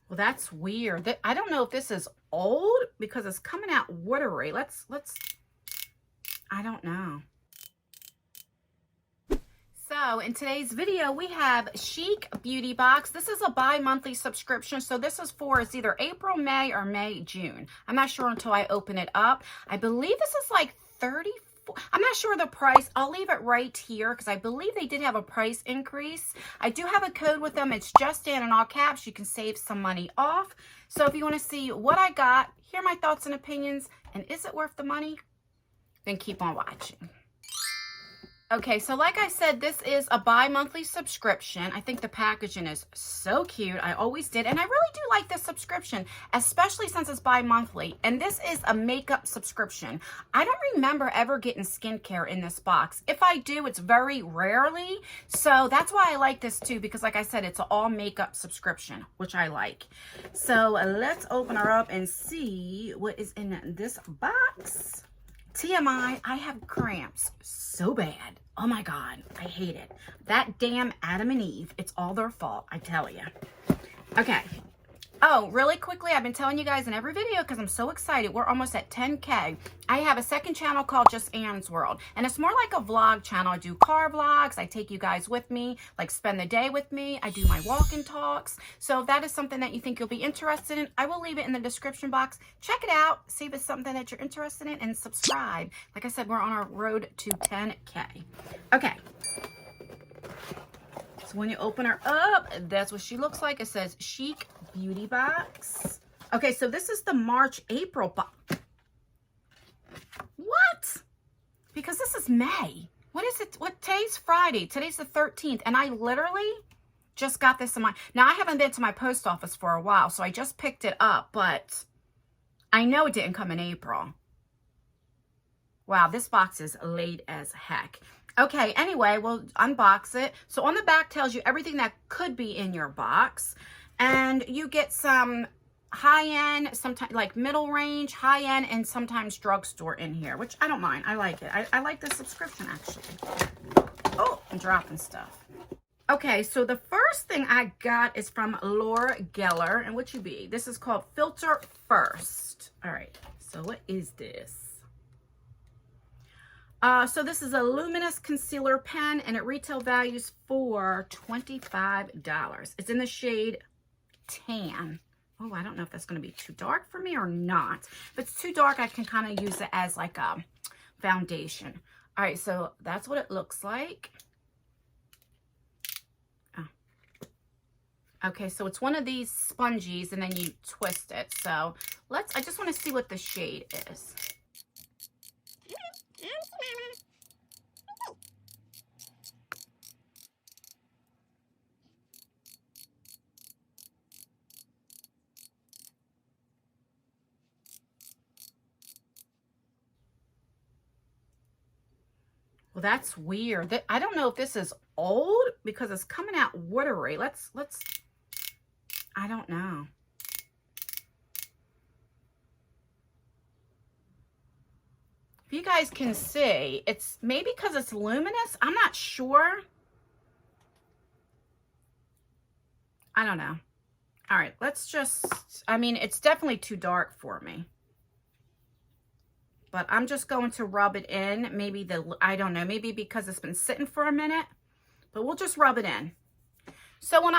Well, that's weird. I don't know if this is old because it's coming out watery. I don't know. So in today's video, we have Chic Beauty Box. This is a bi-monthly subscription. So this is for, it's either April, May, or May, June. I'm not sure until I open it up. I believe this is like 34. I'm not sure the price. I'll leave it right here because I believe they did have a price increase. I do have a code with them. It's Justin in all caps. You can save some money off. So if you want to see what I got, hear my thoughts and opinions, and is it worth the money? Then keep on watching. Okay, so like I said, this is a bi-monthly subscription. I think the packaging is so cute. I always did. And I really do like this subscription, especially since it's bi-monthly. And this is a makeup subscription. I don't remember ever getting skincare in this box. If I do, it's very rarely. So that's why I like this too, because like I said, it's an all makeup subscription, which I like. So let's open her up and see what is in this box. TMI, I have cramps so bad. Oh my God, I hate it. That damn Adam and Eve, it's all their fault, I tell you. Okay. Oh, really quickly, I've been telling you guys in every video because I'm so excited. We're almost at 10K. I have a second channel called Just Anne's World. And it's more like a vlog channel. I do car vlogs. I take you guys with me, like spend the day with me. I do my walk and talks. So if that is something that you think you'll be interested in, I will leave it in the description box. Check it out. See if it's something that you're interested in and subscribe. Like I said, we're on our road to 10K. Okay. So when you open her up, that's what she looks like. It says Chic Beauty Box. Okay, so this is the March-April box. What? Because this is May. What is it? Today's Friday. Today's the 13th. And I literally just got this in my... Now, I haven't been to my post office for a while, so I just picked it up. But I know it didn't come in April. Wow, this box is late as heck. Okay, anyway, we'll unbox it. So on the back tells you everything that could be in your box. And you get some high-end, sometimes like middle range, high-end, and sometimes drugstore in here, which I don't mind. I like it. I like this subscription, actually. Oh, I'm dropping stuff. Okay, so the first thing I got is from Laura Geller. And what you be? This is called Filter First. All right, so what is this? So this is a luminous concealer pen, and it retail values for $25. It's in the shade Tan. Oh, I don't know if that's going to be too dark for me or not. If it's too dark, I can kind of use it as like a foundation. All right, so that's what it looks like. Oh. Okay, so it's one of these spongies, and then you twist it. So I just want to see what the shade is. Well, that's weird. I don't know if this is old because it's coming out watery. I don't know. If you guys can see, it's maybe because it's luminous. I'm not sure. I don't know. All right, I mean, it's definitely too dark for me. But I'm just going to rub it in. Maybe I don't know, maybe because it's been sitting for a minute. But we'll just rub it in. So when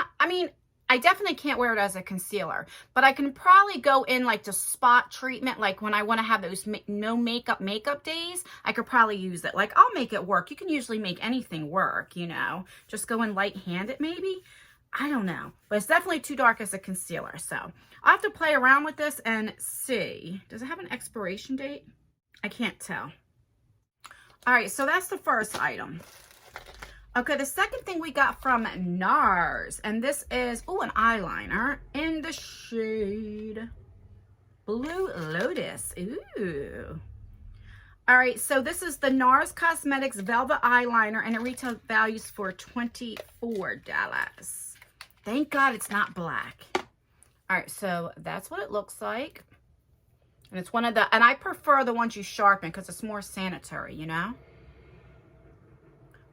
I definitely can't wear it as a concealer. But I can probably go in like the spot treatment. Like when I want to have those no makeup days, I could probably use it. Like I'll make it work. You can usually make anything work, you know. Just go in light-handed maybe. I don't know. But it's definitely too dark as a concealer. So I'll have to play around with this and see. Does it have an expiration date? I can't tell. All right, so that's the first item. Okay, the second thing we got from NARS, and this is, an eyeliner in the shade Blue Lotus. Ooh. All right, so this is the NARS Cosmetics Velvet Eyeliner, and it retail values for $24. Thank God it's not black. All right, so that's what it looks like. And it's one of the, and I prefer the ones you sharpen because it's more sanitary, you know?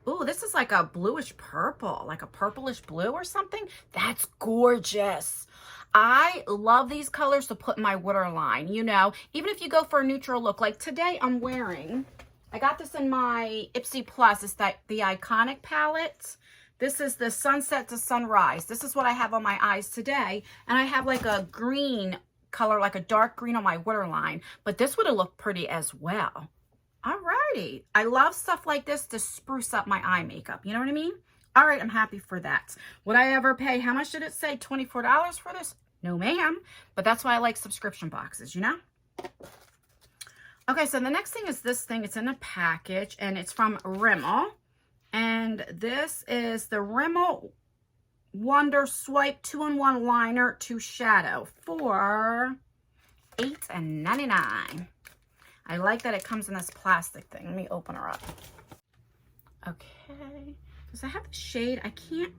Ooh, this is like a bluish purple, like a purplish blue or something. That's gorgeous. I love these colors to put in my waterline, you know, even if you go for a neutral look. Like today I'm wearing, I got this in my Ipsy Plus. It's the Iconic palette. This is the Sunset to Sunrise. This is what I have on my eyes today. And I have like a green color, like a dark green on my waterline. But this would have looked pretty as well. Alrighty. I love stuff like this to spruce up my eye makeup. You know what I mean? All right, I'm happy for that. Would I ever pay, how much did it say? $24 for this? No, ma'am. But that's why I like subscription boxes, you know? Okay, so the next thing is this thing. It's in a package, and it's from Rimmel. And this is the Rimmel Wonder Swipe 2-in-1 Liner to Shadow for $8.99. I like that it comes in this plastic thing. Let me open her up. Okay. Because I have the shade. I can't.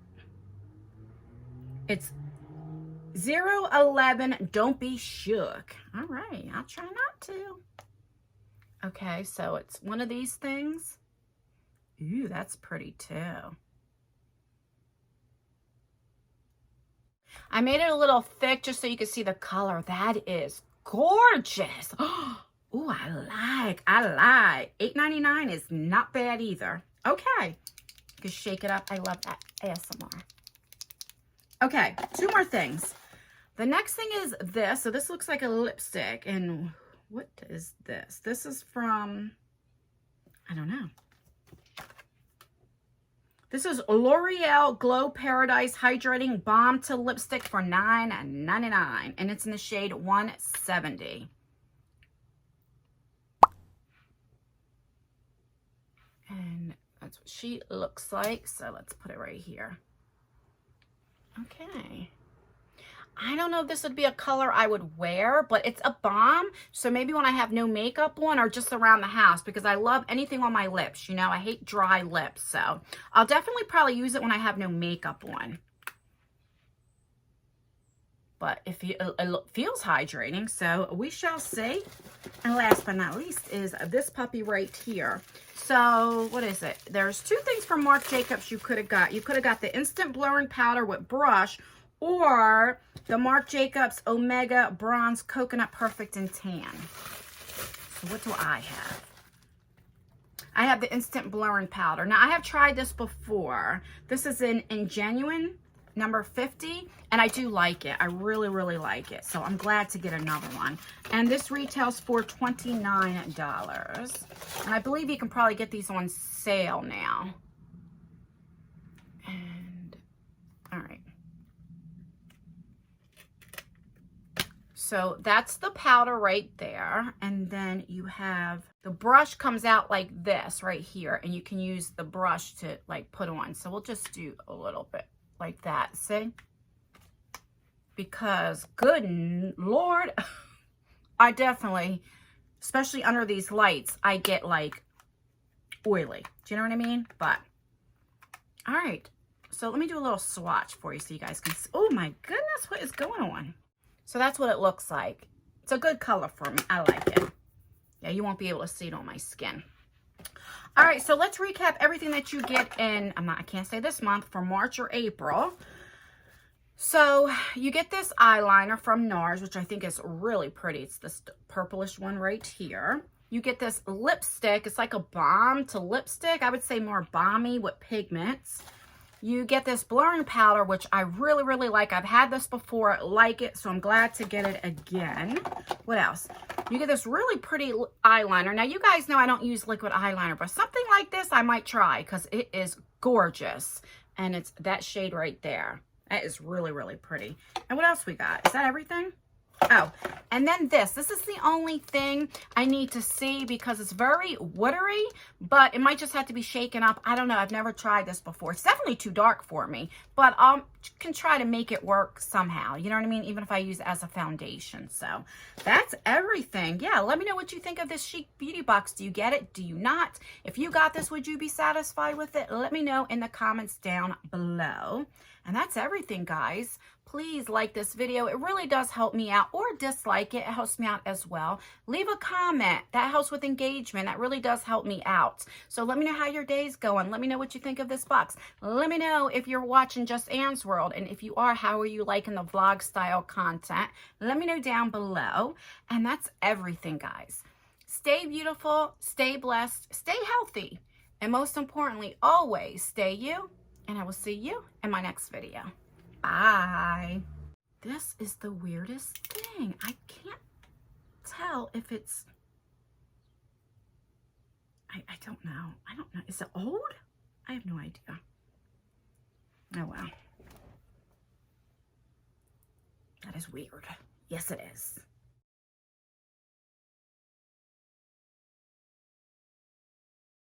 It's 011. Don't be shook. All right. I'll try not to. Okay. So it's one of these things. Ooh, that's pretty too. I made it a little thick just so you can see the color. That is gorgeous. Ooh, I like. $8.99 is not bad either. Okay. You can shake it up. I love that ASMR. Okay, two more things. The next thing is this. So this looks like a lipstick. And what is this? This is from, I don't know. This is L'Oreal Glow Paradise Hydrating Balm to Lipstick for $9.99. And it's in the shade 170. And that's what she looks like. So let's put it right here. Okay. I don't know if this would be a color I would wear, but it's a balm. So maybe when I have no makeup on or just around the house, because I love anything on my lips. You know, I hate dry lips. So I'll definitely probably use it when I have no makeup on. But it feels hydrating, so we shall see. And last but not least is this puppy right here. So what is it? There's two things from Marc Jacobs you could have got. You could have got the Instant Blurring Powder with Brush, or the Marc Jacobs Omega Bronze Coconut Perfect and Tan. So what do I have? I have the Instant Blurring Powder. Now, I have tried this before. This is in Genuine number 50, and I do like it. I really, really like it. So I'm glad to get another one. And this retails for $29. And I believe you can probably get these on sale now. And, all right. So that's the powder right there. And then you have, the brush comes out like this right here. And you can use the brush to like put on. So we'll just do a little bit like that, see? Because good Lord, I definitely, especially under these lights, I get like oily. Do you know what I mean? But, all right. So let me do a little swatch for you so you guys can see. Oh my goodness, what is going on? So that's what it looks like. It's a good color for me. I like it. Yeah, you won't be able to see it on my skin. All right, so let's recap everything that you get in, I can't say this month, for March or April. So you get this eyeliner from NARS, which I think is really pretty. It's this purplish one right here. You get this lipstick. It's like a balm to lipstick. I would say more balmy with pigments. You get this blurring powder, which I really, really like. I've had this before, like it, so I'm glad to get it again. What else? You get this really pretty eyeliner. Now, you guys know I don't use liquid eyeliner, but something like this I might try because it is gorgeous. And it's that shade right there. That is really, really pretty. And what else we got? Is that everything? Oh, and then this is the only thing I need to see because it's very watery, but it might just have to be shaken up. I don't know. I've never tried this before. It's definitely too dark for me, but I can try to make it work somehow. You know what I mean? Even if I use it as a foundation. So that's everything. Yeah, let me know what you think of this Chic Beauty Box. Do you get it? Do you not? If you got this, would you be satisfied with it? Let me know in the comments down below. And that's everything, guys. please like this video. It really does help me out, or dislike it. It helps me out as well. Leave a comment. That helps with engagement. That really does help me out. So let me know how your day's going. Let me know what you think of this box. Let me know if you're watching Just Anne's World, and if you are, how are you liking the vlog style content? Let me know down below. And that's everything, guys. Stay beautiful, stay blessed, stay healthy, and most importantly, always stay you, and I will see you in my next video. Bye. This is the weirdest thing. I can't tell if it's, I don't know. I don't know. Is it old? I have no idea. Oh, wow. That is weird. Yes, it is.